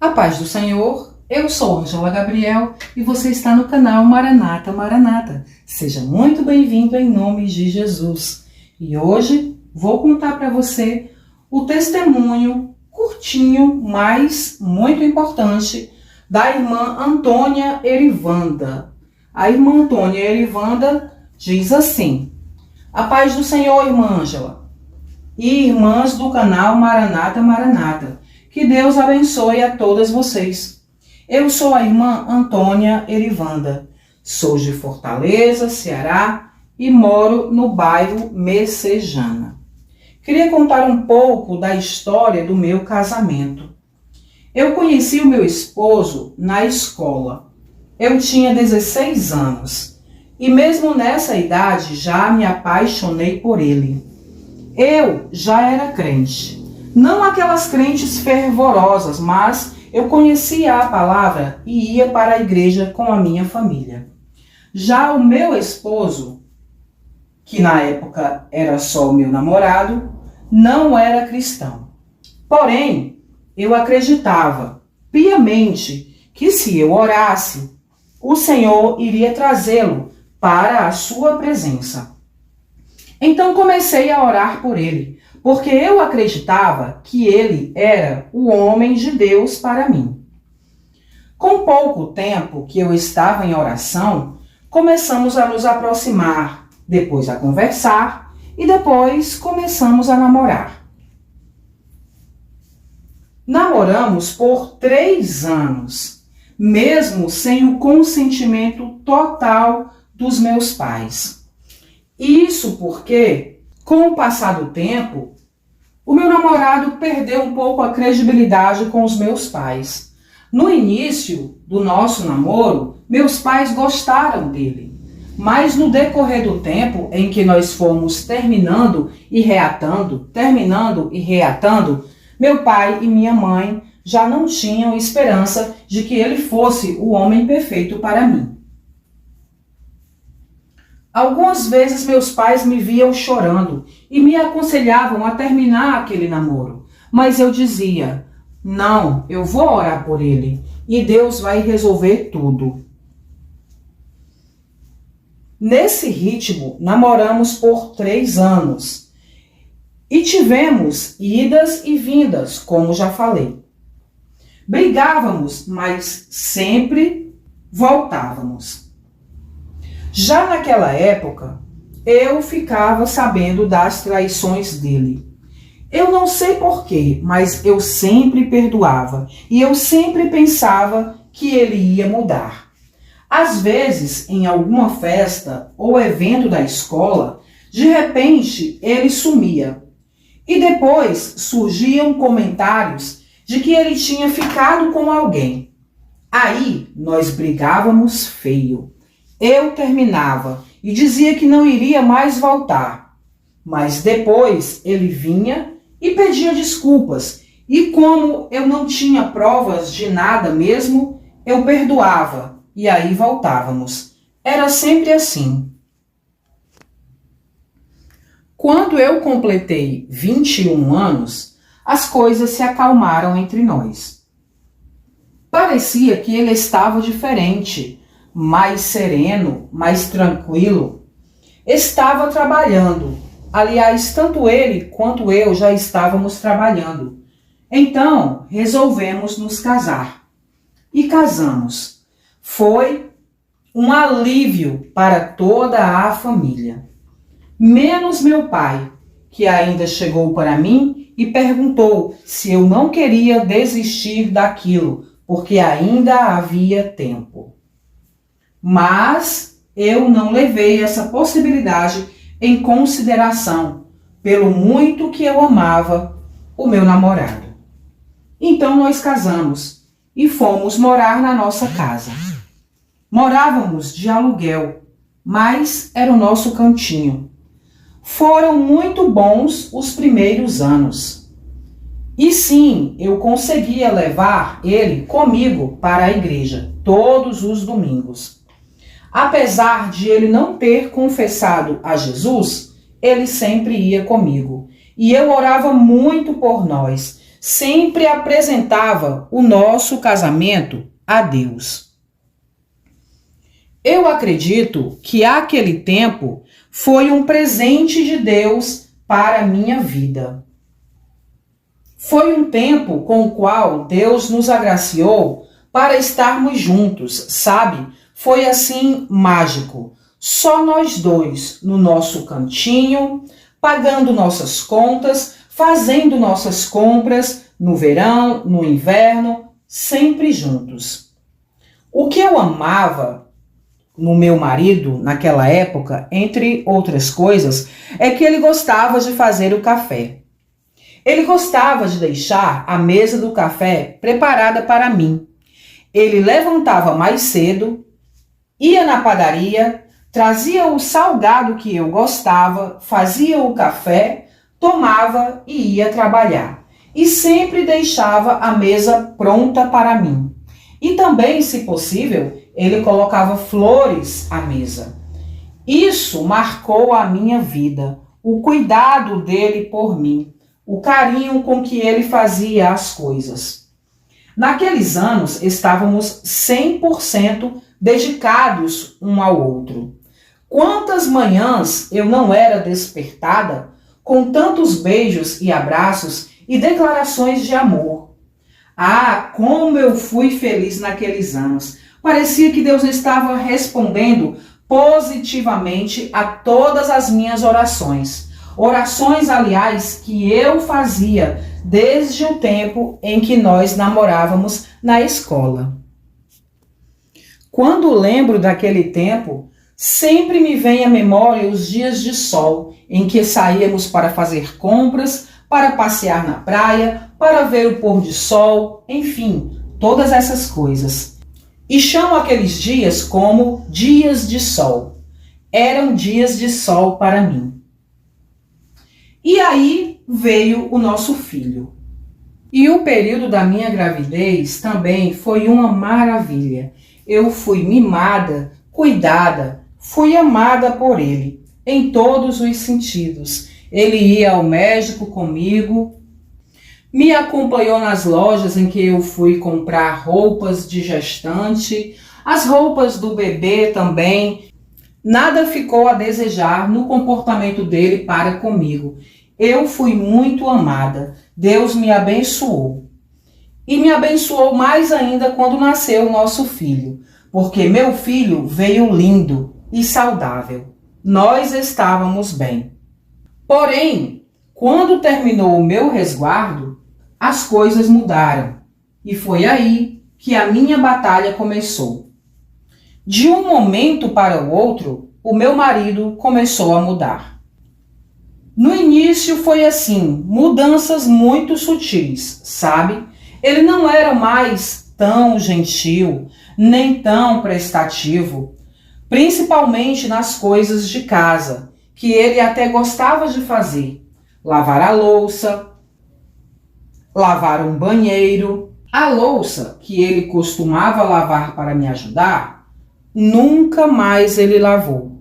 A paz do Senhor, eu sou Ângela Gabriel e você está no canal Maranata Maranata. Seja muito bem-vindo em nome de Jesus. E hoje vou contar para você o testemunho curtinho, mas muito importante, da irmã Antônia Erivanda. A irmã Antônia Erivanda diz assim: a paz do Senhor, irmã Ângela e irmãs do canal Maranata Maranata. Que Deus abençoe a todas vocês. Eu sou a irmã Antônia Erivanda. Sou de Fortaleza, Ceará e moro no bairro Messejana. Queria contar um pouco da história do meu casamento. Eu conheci o meu esposo na escola. Eu tinha 16 anos e mesmo nessa idade já me apaixonei por ele. Eu já era crente. Não aquelas crentes fervorosas, mas eu conhecia a palavra e ia para a igreja com a minha família. Já o meu esposo, que na época era só o meu namorado, não era cristão. Porém, eu acreditava piamente que se eu orasse, o Senhor iria trazê-lo para a sua presença. Então comecei a orar por ele, porque eu acreditava que ele era o homem de Deus para mim. Com pouco tempo que eu estava em oração, começamos a nos aproximar, depois a conversar e depois começamos a namorar. Namoramos por 3 anos, mesmo sem o consentimento total dos meus pais. Isso porque, com o passar do tempo, o meu namorado perdeu um pouco a credibilidade com os meus pais. No início do nosso namoro, meus pais gostaram dele. Mas no decorrer do tempo em que nós fomos terminando e reatando, meu pai e minha mãe já não tinham esperança de que ele fosse o homem perfeito para mim. Algumas vezes meus pais me viam chorando e me aconselhavam a terminar aquele namoro. Mas eu dizia: não, eu vou orar por ele e Deus vai resolver tudo. Nesse ritmo, namoramos por 3 anos e tivemos idas e vindas, como já falei. Brigávamos, mas sempre voltávamos. Já naquela época, eu ficava sabendo das traições dele. Eu não sei porquê, mas eu sempre perdoava e eu sempre pensava que ele ia mudar. Às vezes, em alguma festa ou evento da escola, de repente ele sumia. E depois surgiam comentários de que ele tinha ficado com alguém. Aí nós brigávamos feio. Eu terminava e dizia que não iria mais voltar. Mas depois ele vinha e pedia desculpas. E como eu não tinha provas de nada mesmo, eu perdoava e aí voltávamos. Era sempre assim. Quando eu completei 21 anos, as coisas se acalmaram entre nós. Parecia que ele estava diferente, mais sereno, mais tranquilo. Estava trabalhando. Aliás, tanto ele quanto eu já estávamos trabalhando. Então, resolvemos nos casar. E casamos. Foi um alívio para toda a família. Menos meu pai, que ainda chegou para mim e perguntou se eu não queria desistir daquilo, porque ainda havia tempo. Mas eu não levei essa possibilidade em consideração, pelo muito que eu amava o meu namorado. Então nós casamos e fomos morar na nossa casa. Morávamos de aluguel, mas era o nosso cantinho. Foram muito bons os primeiros anos. E sim, eu conseguia levar ele comigo para a igreja todos os domingos. Apesar de ele não ter confessado a Jesus, ele sempre ia comigo. E eu orava muito por nós. sempre apresentava o nosso casamento a Deus. Eu acredito que aquele tempo foi um presente de Deus para a minha vida. Foi um tempo com o qual Deus nos agraciou para estarmos juntos, sabe? Foi assim mágico. Só nós dois no nosso cantinho, pagando nossas contas, fazendo nossas compras no verão, no inverno, sempre juntos. O que eu amava no meu marido naquela época, entre outras coisas, é que ele gostava de fazer o café. Ele gostava de deixar a mesa do café preparada para mim. Ele levantava mais cedo, ia na padaria, trazia o salgado que eu gostava, fazia o café, tomava e ia trabalhar. E sempre deixava a mesa pronta para mim. E também, se possível, ele colocava flores à mesa. Isso marcou a minha vida, o cuidado dele por mim, o carinho com que ele fazia as coisas. Naqueles anos, estávamos 100% dedicados um ao outro. Quantas manhãs eu não era despertada com tantos beijos e abraços e declarações de amor. Ah, como eu fui feliz naqueles anos. Parecia que Deus estava respondendo positivamente a todas as minhas orações. Orações, aliás, que eu fazia desde o tempo em que nós namorávamos na escola. Quando lembro daquele tempo, sempre me vem à memória os dias de sol em que saíamos para fazer compras, para passear na praia, para ver o pôr de sol, enfim, todas essas coisas. E chamo aqueles dias como dias de sol. Eram dias de sol para mim. E aí veio o nosso filho. E o período da minha gravidez também foi uma maravilha. Eu fui mimada, cuidada, fui amada por ele, em todos os sentidos. Ele ia ao médico comigo, me acompanhou nas lojas em que eu fui comprar roupas de gestante, as roupas do bebê também. Nada ficou a desejar no comportamento dele para comigo. Eu fui muito amada. Deus me abençoou. E me abençoou mais ainda quando nasceu o nosso filho, porque meu filho veio lindo e saudável. Nós estávamos bem. Porém, quando terminou o meu resguardo, as coisas mudaram. E foi aí que a minha batalha começou. De um momento para o outro, o meu marido começou a mudar. No início foi assim, mudanças muito sutis, sabe? Ele não era mais tão gentil, nem tão prestativo, principalmente nas coisas de casa, que ele até gostava de fazer. Lavar a louça, lavar um banheiro. A louça que ele costumava lavar para me ajudar, nunca mais ele lavou.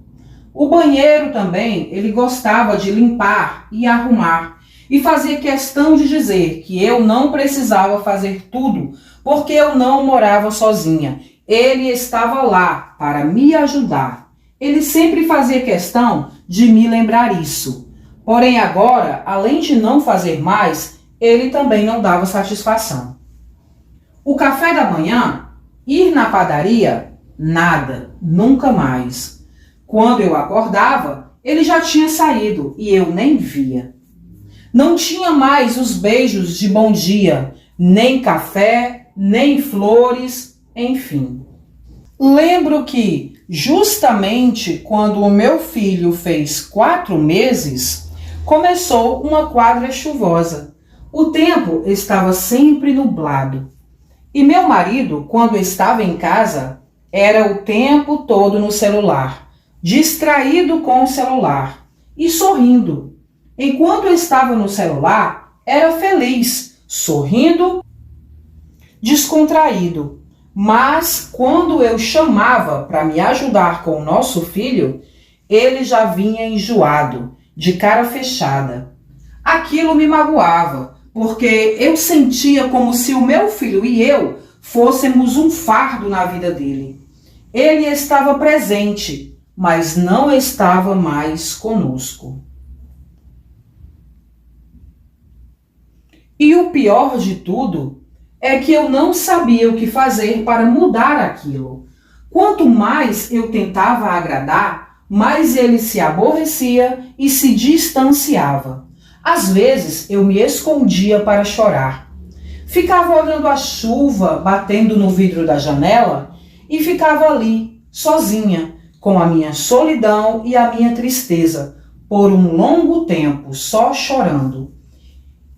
O banheiro também ele gostava de limpar e arrumar e fazia questão de dizer que eu não precisava fazer tudo porque eu não morava sozinha. Ele estava lá para me ajudar. Ele sempre fazia questão de me lembrar isso. Porém agora, além de não fazer mais, ele também não dava satisfação. O café da manhã, ir na padaria, nada, nunca mais. Quando eu acordava, ele já tinha saído e eu nem via. Não tinha mais os beijos de bom dia, nem café, nem flores, enfim. Lembro que, justamente quando o meu filho fez 4 meses, começou uma quadra chuvosa. O tempo estava sempre nublado. E meu marido, quando estava em casa, era o tempo todo no celular, distraído com o celular e sorrindo. Enquanto eu estava no celular, era feliz, sorrindo, descontraído. Mas quando eu chamava para me ajudar com o nosso filho, ele já vinha enjoado, de cara fechada. Aquilo me magoava, porque eu sentia como se o meu filho e eu fôssemos um fardo na vida dele. Ele estava presente, mas não estava mais conosco. E o pior de tudo é que eu não sabia o que fazer para mudar aquilo. Quanto mais eu tentava agradar, mais ele se aborrecia e se distanciava. Às vezes eu me escondia para chorar. Ficava olhando a chuva batendo no vidro da janela e ficava ali, sozinha, com a minha solidão e a minha tristeza, por um longo tempo, só chorando.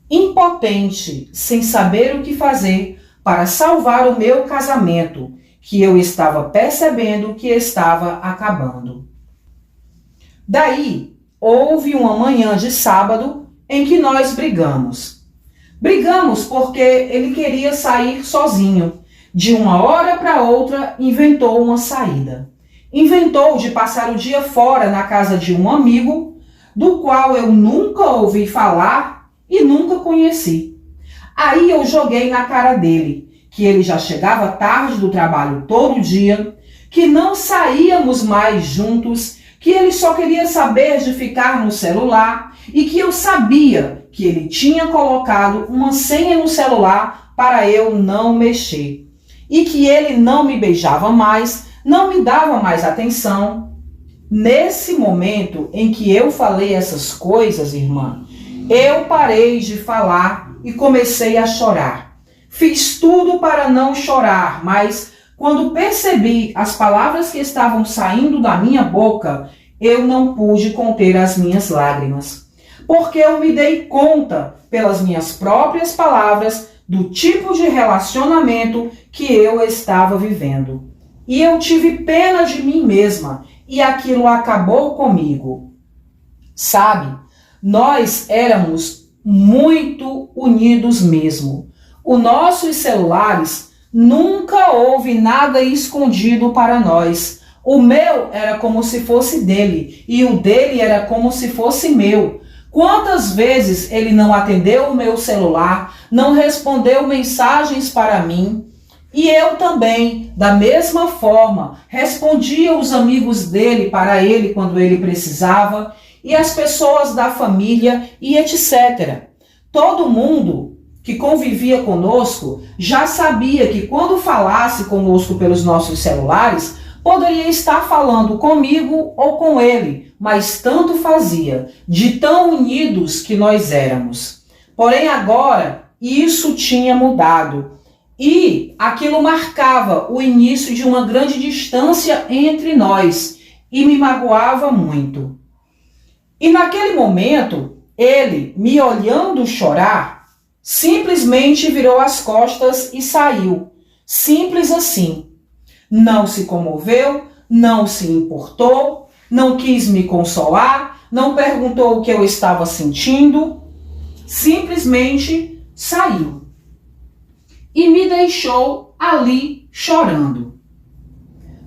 Impotente, sem saber o que fazer para salvar o meu casamento, que eu estava percebendo que estava acabando. Daí, houve uma manhã de sábado em que nós brigamos. Brigamos porque ele queria sair sozinho. De uma hora para outra, inventou uma saída. Inventou de passar o dia fora na casa de um amigo, do qual eu nunca ouvi falar e nunca conheci. Aí eu joguei na cara dele que ele já chegava tarde do trabalho todo dia, que não saíamos mais juntos, que ele só queria saber de ficar no celular e que eu sabia que ele tinha colocado uma senha no celular para eu não mexer. E que ele não me beijava mais, não me dava mais atenção. Nesse momento em que eu falei essas coisas, irmã, eu parei de falar e comecei a chorar. Fiz tudo para não chorar, mas quando percebi as palavras que estavam saindo da minha boca, eu não pude conter as minhas lágrimas. Porque eu me dei conta, pelas minhas próprias palavras, do tipo de relacionamento que eu estava vivendo. E eu tive pena de mim mesma, e aquilo acabou comigo. Sabe? Nós éramos muito unidos mesmo. Os nossos celulares, nunca houve nada escondido para nós. O meu era como se fosse dele e o dele era como se fosse meu. Quantas vezes ele não atendeu o meu celular, não respondeu mensagens para mim? E eu também, da mesma forma, respondia os amigos dele para ele quando ele precisava, e as pessoas da família e etc. Todo mundo que convivia conosco já sabia que quando falasse conosco pelos nossos celulares, poderia estar falando comigo ou com ele, mas tanto fazia, de tão unidos que nós éramos. Porém agora, isso tinha mudado. E aquilo marcava o início de uma grande distância entre nós e me magoava muito. E naquele momento, ele, me olhando chorar, simplesmente virou as costas e saiu. Simples assim. Não se comoveu, não se importou, não quis me consolar, não perguntou o que eu estava sentindo, simplesmente saiu. E me deixou ali chorando.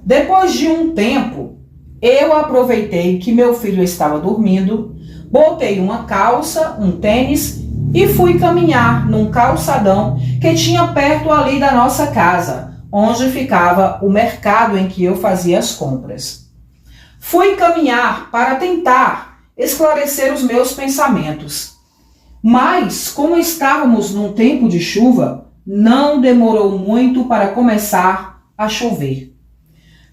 Depois de um tempo, eu aproveitei que meu filho estava dormindo, botei uma calça, um tênis e fui caminhar num calçadão que tinha perto ali da nossa casa, onde ficava o mercado em que eu fazia as compras. Fui caminhar para tentar esclarecer os meus pensamentos. Mas, como estávamos num tempo de chuva, não demorou muito para começar a chover.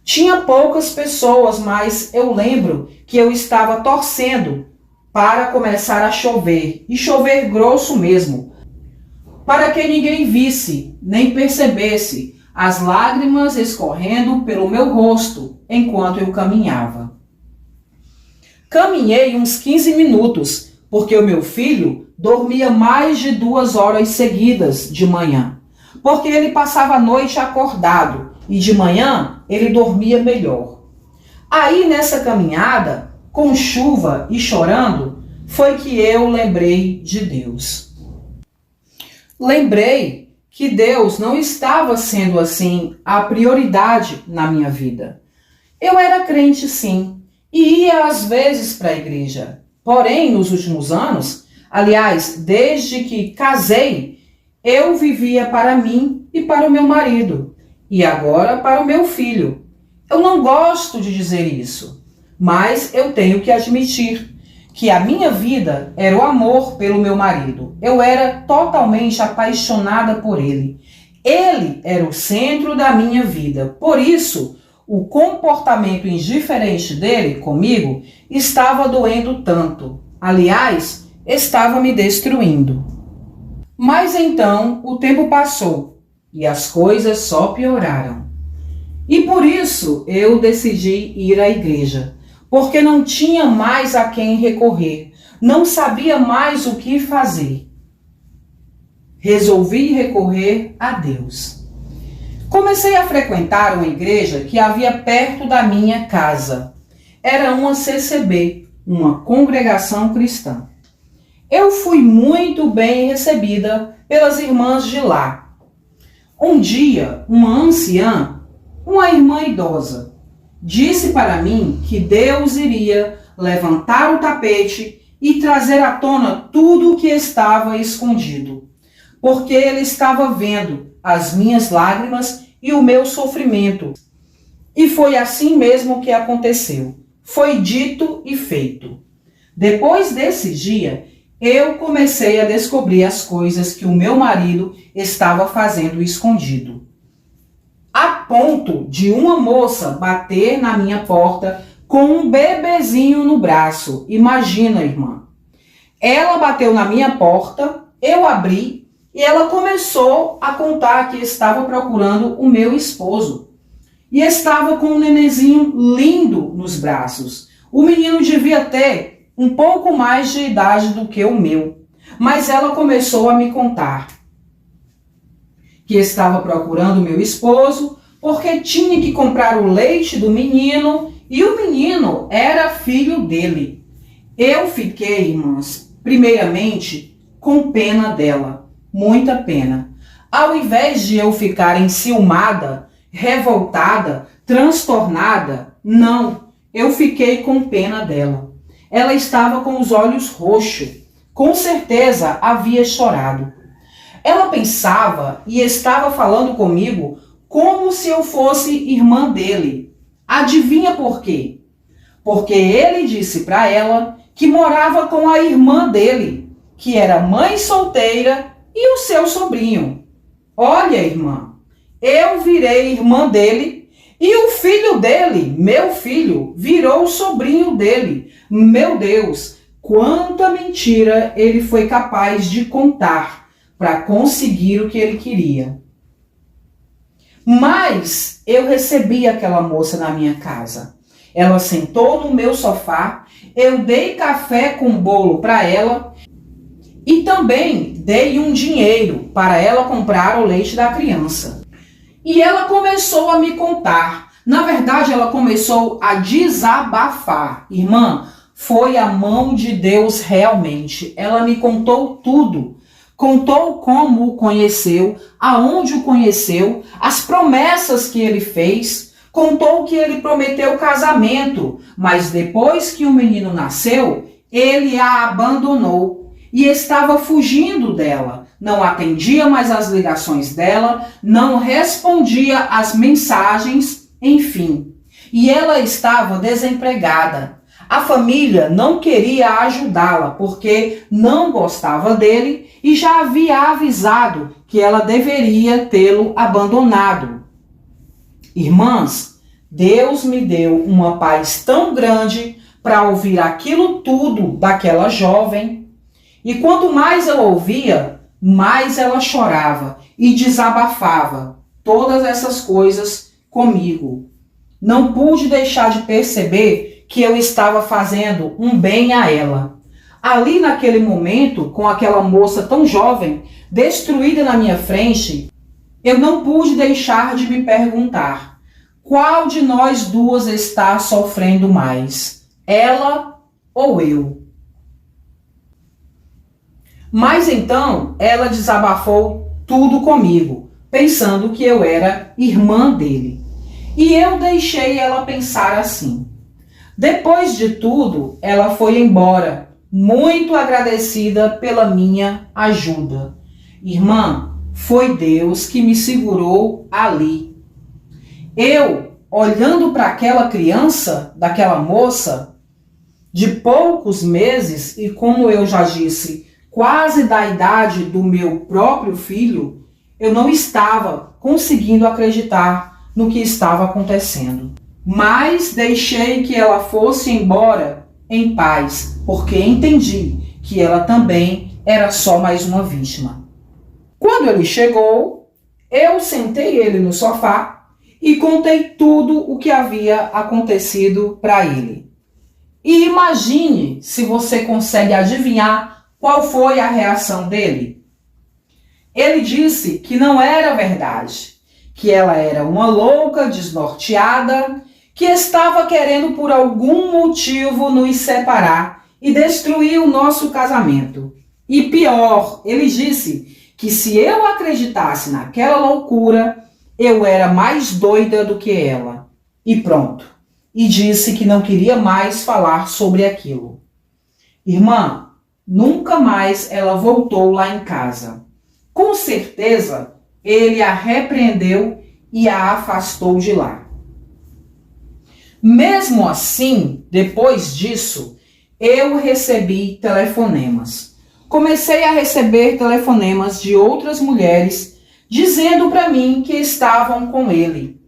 Tinha poucas pessoas, mas eu lembro que eu estava torcendo para começar a chover, e chover grosso mesmo, para que ninguém visse, nem percebesse as lágrimas escorrendo pelo meu rosto enquanto eu caminhava. Caminhei uns 15 minutos, porque o meu filho dormia mais de 2 horas seguidas de manhã, porque ele passava a noite acordado e de manhã ele dormia melhor. Aí nessa caminhada, com chuva e chorando, foi que eu lembrei de Deus. Lembrei que Deus não estava sendo assim a prioridade na minha vida. Eu era crente sim, e ia às vezes para a igreja. Porém, nos últimos anos, Aliás, desde que casei, eu vivia para mim e para o meu marido, e agora para o meu filho. Eu não gosto de dizer isso, mas eu tenho que admitir que a minha vida era o amor pelo meu marido. Eu era totalmente apaixonada por ele. Ele era o centro da minha vida. Por isso, o comportamento indiferente dele comigo estava doendo tanto. Aliás, estava me destruindo. Mas então o tempo passou e as coisas só pioraram. E por isso eu decidi ir à igreja, porque não tinha mais a quem recorrer, não sabia mais o que fazer. Resolvi recorrer a Deus. Comecei a frequentar uma igreja que havia perto da minha casa. Era uma CCB, uma congregação cristã. Eu fui muito bem recebida pelas irmãs de lá. Um dia, uma anciã, uma irmã idosa, disse para mim que Deus iria levantar o tapete e trazer à tona tudo o que estava escondido, porque ele estava vendo as minhas lágrimas e o meu sofrimento. E foi assim mesmo que aconteceu. Foi dito e feito. Depois desse dia, eu comecei a descobrir as coisas que o meu marido estava fazendo escondido. A ponto de uma moça bater na minha porta com um bebezinho no braço. Imagina, irmã. Ela bateu na minha porta, eu abri e ela começou a contar que estava procurando o meu esposo. E estava com um nenenzinho lindo nos braços. O menino devia ter um pouco mais de idade do que o meu. Mas ela começou a me contar que estava procurando o meu esposo porque tinha que comprar o leite do menino e o menino era filho dele. Eu fiquei, irmãs, primeiramente com pena dela, muita pena. Ao invés de eu ficar enciumada, revoltada, transtornada, não, eu fiquei com pena dela. Ela estava com os olhos roxos, com certeza havia chorado. Ela pensava e estava falando comigo como se eu fosse irmã dele. Adivinha por quê? Porque ele disse para ela que morava com a irmã dele, que era mãe solteira, e o seu sobrinho. Olha, irmã, eu virei irmã dele e o filho dele, meu filho, virou o sobrinho dele. Meu Deus, quanta mentira ele foi capaz de contar para conseguir o que ele queria. Mas eu recebi aquela moça na minha casa. Ela sentou no meu sofá, eu dei café com bolo para ela e também dei um dinheiro para ela comprar o leite da criança. E ela começou a me contar. Na verdade, ela começou a desabafar. Irmã, foi a mão de Deus realmente. Ela me contou tudo. Contou como o conheceu, aonde o conheceu, as promessas que ele fez. Contou que ele prometeu casamento, mas depois que o menino nasceu, ele a abandonou e estava fugindo dela. Não atendia mais as ligações dela, não respondia às mensagens, enfim. E ela estava desempregada. A família não queria ajudá-la porque não gostava dele e já havia avisado que ela deveria tê-lo abandonado. Irmãs, Deus me deu uma paz tão grande para ouvir aquilo tudo daquela jovem. E quanto mais eu ouvia, mais ela chorava e desabafava todas essas coisas comigo. Não pude deixar de perceber que eu estava fazendo um bem a ela. Ali naquele momento, com aquela moça tão jovem, destruída na minha frente, eu não pude deixar de me perguntar: qual de nós duas está sofrendo mais? Ela ou eu? Mas então ela desabafou tudo comigo, pensando que eu era irmã dele. E eu deixei ela pensar assim. Depois de tudo, ela foi embora muito agradecida pela minha ajuda. Irmã, foi Deus que me segurou ali. Eu, olhando para aquela criança, daquela moça, de poucos meses e, como eu já disse, quase da idade do meu próprio filho, eu não estava conseguindo acreditar no que estava acontecendo. Mas deixei que ela fosse embora em paz, porque entendi que ela também era só mais uma vítima. Quando ele chegou, eu sentei ele no sofá e contei tudo o que havia acontecido para ele. E imagine se você consegue adivinhar qual foi a reação dele. Ele disse que não era verdade, que ela era uma louca desnorteada, que estava querendo por algum motivo nos separar e destruir o nosso casamento. E pior, ele disse que se eu acreditasse naquela loucura, eu era mais doida do que ela. E pronto. E disse que não queria mais falar sobre aquilo. Irmã, nunca mais ela voltou lá em casa. Com certeza, ele a repreendeu e a afastou de lá. Mesmo assim, depois disso, eu recebi telefonemas. Comecei a receber telefonemas de outras mulheres dizendo para mim que estavam com ele,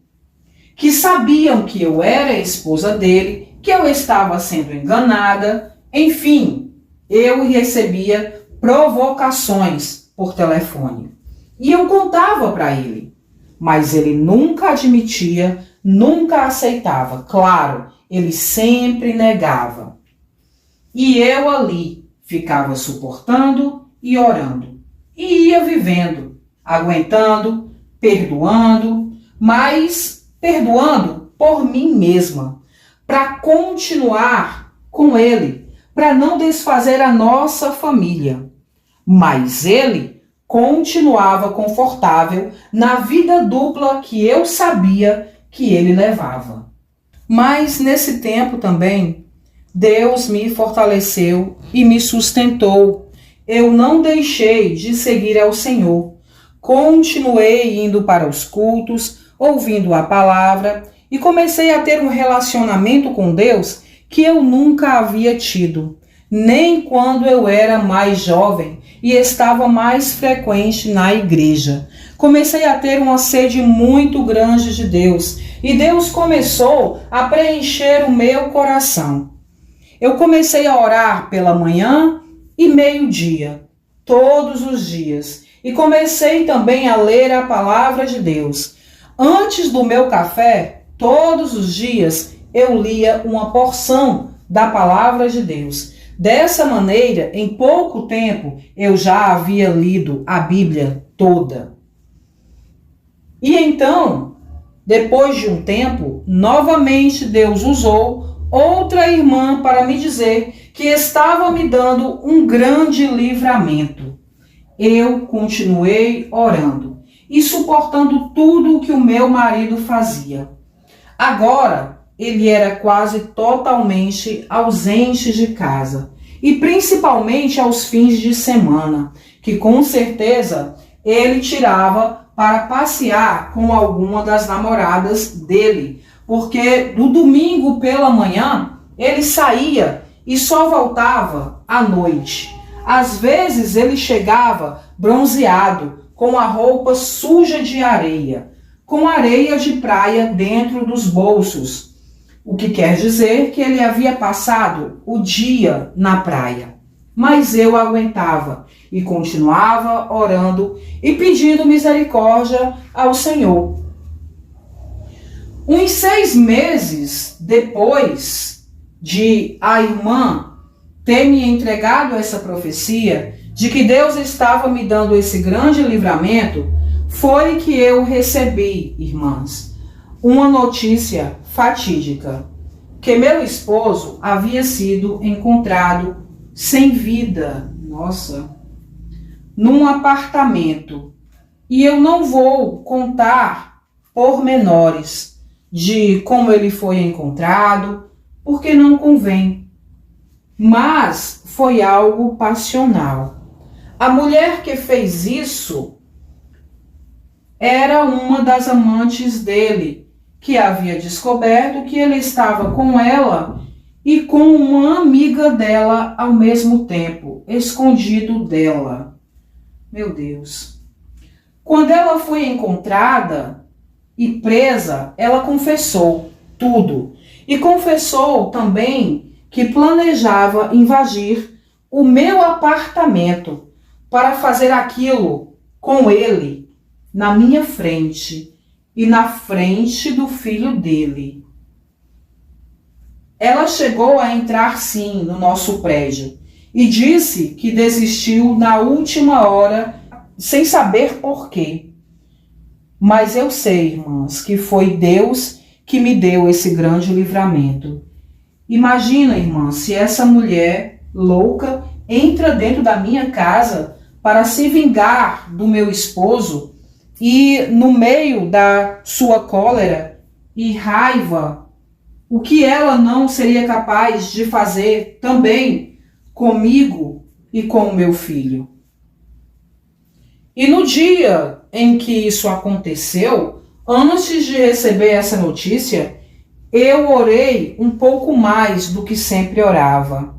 que sabiam que eu era a esposa dele, que eu estava sendo enganada, enfim, eu recebia provocações por telefone. E eu contava para ele, mas ele nunca admitia, nunca aceitava. Claro, ele sempre negava. E eu ali ficava suportando e orando. E ia vivendo, aguentando, perdoando, mas perdoando por mim mesma, para continuar com ele, para não desfazer a nossa família. Mas ele continuava confortável na vida dupla que eu sabia que ele levava. Mas nesse tempo também, Deus me fortaleceu e me sustentou. Eu não deixei de seguir ao Senhor. Continuei indo para os cultos, ouvindo a palavra e comecei a ter um relacionamento com Deus que eu nunca havia tido, nem quando eu era mais jovem e estava mais frequente na igreja. Comecei a ter uma sede muito grande de Deus e Deus começou a preencher o meu coração. Eu comecei a orar pela manhã e meio-dia, todos os dias, e comecei também a ler a palavra de Deus. Antes do meu café, todos os dias, eu lia uma porção da palavra de Deus. Dessa maneira, em pouco tempo, eu já havia lido a Bíblia toda. E então, depois de um tempo, novamente Deus usou outra irmã para me dizer que estava me dando um grande livramento. Eu continuei orando e suportando tudo o que o meu marido fazia. Agora, ele era quase totalmente ausente de casa, e principalmente aos fins de semana, que com certeza ele tirava para passear com alguma das namoradas dele, porque no domingo pela manhã ele saía e só voltava à noite. Às vezes ele chegava bronzeado, com a roupa suja de areia, com areia de praia dentro dos bolsos, o que quer dizer que ele havia passado o dia na praia. Mas eu aguentava e continuava orando e pedindo misericórdia ao Senhor. Uns 6 meses depois de a irmã ter me entregado essa profecia de que Deus estava me dando esse grande livramento, foi que eu recebi, irmãs, uma notícia fatídica, que meu esposo havia sido encontrado sem vida, num apartamento. E eu não vou contar pormenores de como ele foi encontrado, porque não convém. mas foi algo passional. A mulher que fez isso era uma das amantes dele, que havia descoberto que ele estava com ela e com uma amiga dela ao mesmo tempo, escondido dela. Meu Deus. Quando ela foi encontrada e presa, ela confessou tudo. E confessou também que planejava invadir o meu apartamento para fazer aquilo com ele na minha frente e na frente do filho dele. Ela chegou a entrar sim no nosso prédio e disse que desistiu na última hora sem saber por quê. Mas eu sei, irmãs, que foi Deus que me deu esse grande livramento. Imagina, irmã, se essa mulher louca entra dentro da minha casa para se vingar do meu esposo e no meio da sua cólera e raiva, o que ela não seria capaz de fazer também comigo e com o meu filho. E no dia em que isso aconteceu, antes de receber essa notícia, eu orei um pouco mais do que sempre orava.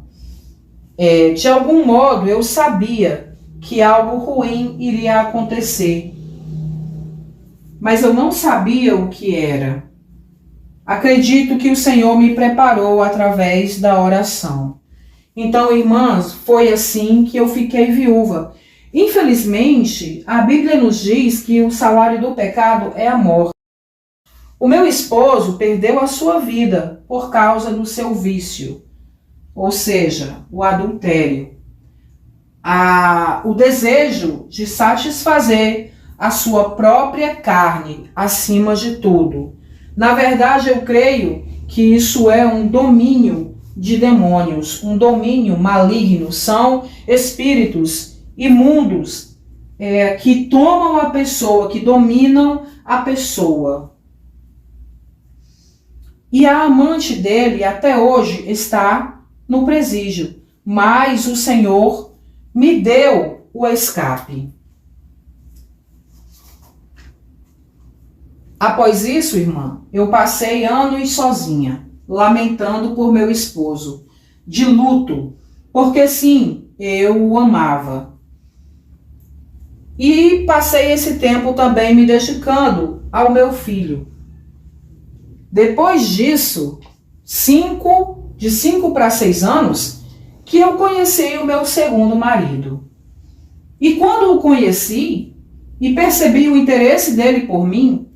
De algum modo, eu sabia que algo ruim iria acontecer, mas eu não sabia o que era. Acredito que o Senhor me preparou através da oração. Então, irmãs, foi assim que eu fiquei viúva. Infelizmente, a Bíblia nos diz que o salário do pecado é a morte. O meu esposo perdeu a sua vida por causa do seu vício, ou seja, o adultério. O desejo de satisfazer a sua própria carne acima de tudo. Na verdade, eu creio que isso é um domínio de demônios, um domínio maligno. São espíritos imundos que tomam a pessoa, que dominam a pessoa. E a amante dele até hoje está no presídio, mas o Senhor me deu o escape. Após isso, irmã, eu passei anos sozinha, lamentando por meu esposo, de luto, porque sim, eu o amava. E passei esse tempo também me dedicando ao meu filho. Depois disso, de 5 para 6 anos, que eu conheci o meu segundo marido. E quando o conheci e percebi o interesse dele por mim,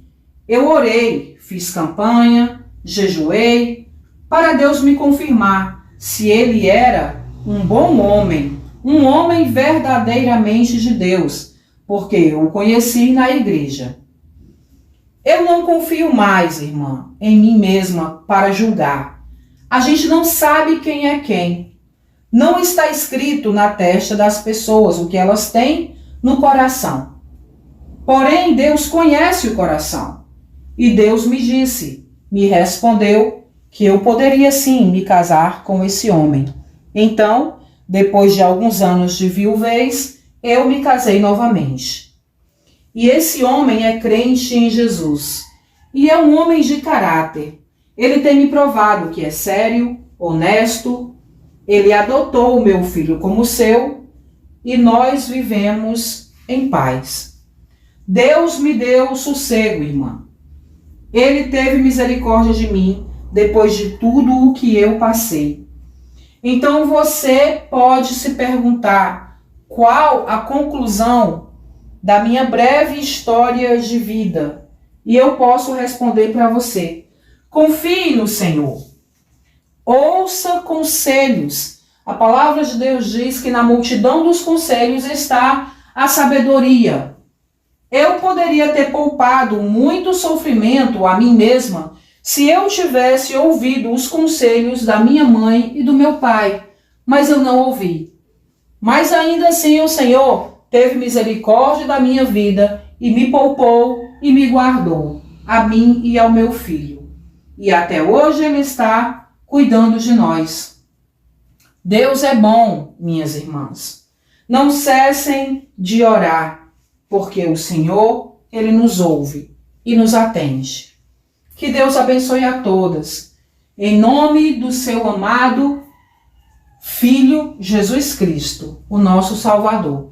eu orei, fiz campanha, jejuei, para Deus me confirmar se ele era um bom homem, um homem verdadeiramente de Deus, porque eu o conheci na igreja. Eu não confio mais, irmã, em mim mesma para julgar. A gente não sabe quem é quem. Não está escrito na testa das pessoas o que elas têm no coração. Porém, Deus conhece o coração. E Deus me respondeu que eu poderia sim me casar com esse homem. Então, depois de alguns anos de viuvez, eu me casei novamente. E esse homem é crente em Jesus. E é um homem de caráter. Ele tem me provado que é sério, honesto. Ele adotou o meu filho como seu e nós vivemos em paz. Deus me deu sossego, irmã. Ele teve misericórdia de mim depois de tudo o que eu passei. Então você pode se perguntar qual a conclusão da minha breve história de vida. E eu posso responder para você. Confie no Senhor. Ouça conselhos. A palavra de Deus diz que na multidão dos conselhos está a sabedoria. Eu poderia ter poupado muito sofrimento a mim mesma se eu tivesse ouvido os conselhos da minha mãe e do meu pai, mas eu não ouvi. Mas ainda assim o Senhor teve misericórdia da minha vida e me poupou e me guardou, a mim e ao meu filho. E até hoje Ele está cuidando de nós. Deus é bom, minhas irmãs. Não cessem de orar, porque o Senhor, Ele nos ouve e nos atende. Que Deus abençoe a todas. Em nome do seu amado Filho Jesus Cristo, o nosso Salvador.